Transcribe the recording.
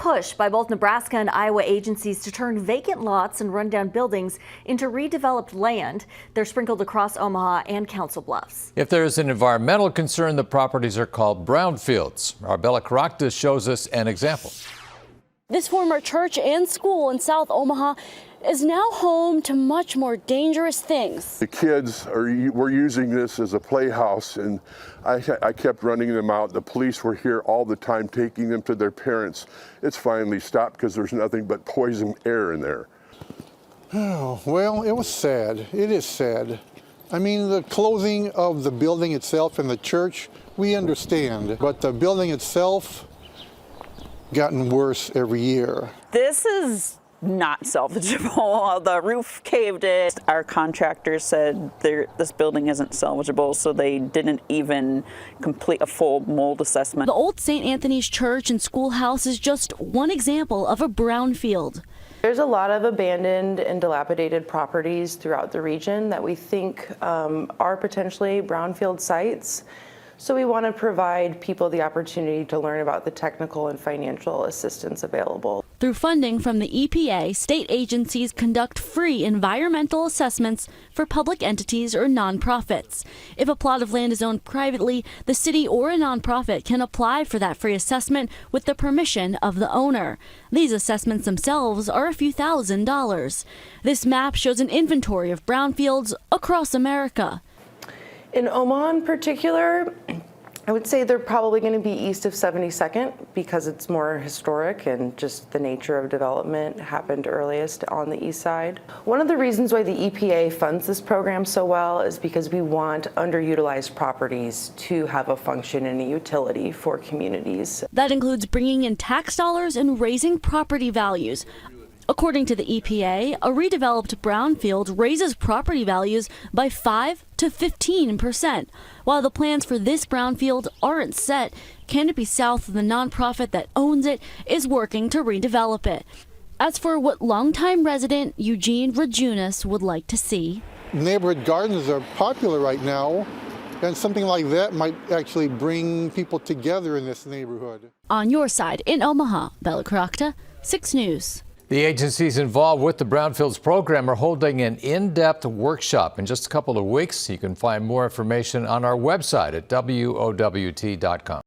push by both Nebraska and Iowa agencies to turn vacant lots and rundown buildings into redeveloped land. They're sprinkled across Omaha and Council Bluffs. If there is an environmental concern, the properties are called brownfields. Our Bella Caracas shows us an example. This former church and school in South Omaha is now home to much more dangerous things. The kids were using this as a playhouse, and I kept running them out. The police were here all the time taking them to their parents. It's finally stopped because there's nothing but poison air in there. Oh, well, it was sad. It is sad. I mean, the closing of the building itself and the church, we understand, but the building itself gotten worse every year. This is not salvageable. The roof caved in. Our contractor said this building isn't salvageable, so they didn't even complete a full mold assessment. The old St. Anthony's Church and schoolhouse is just one example of a brownfield. There's a lot of abandoned and dilapidated properties throughout the region that we think are potentially brownfield sites. So we want to provide people the opportunity to learn about the technical and financial assistance available. Through funding from the EPA, state agencies conduct free environmental assessments for public entities or nonprofits. If a plot of land is owned privately, the city or a nonprofit can apply for that free assessment with the permission of the owner. These assessments themselves are a few $1,000s. This map shows an inventory of brownfields across America. In Omaha in particular, I would say they're probably going to be east of 72nd because it's more historic and just the nature of development happened earliest on the east side. One of the reasons why the EPA funds this program so well is because we want underutilized properties to have a function and a utility for communities. That includes bringing in tax dollars and raising property values. According to the EPA, a redeveloped brownfield raises property values by 5 to 15%. While the plans for this brownfield aren't set, Canopy South, the nonprofit that owns it, is working to redevelop it. As for what longtime resident Eugene Rajunas would like to see, Neighborhood gardens are popular right now, and something like that might actually bring people together in this neighborhood. On your side in Omaha, Bella Caracas, 6 News. The agencies involved with the Brownfields program are holding an in-depth workshop in just a couple of weeks. You can find more information on our website at WOWT.com.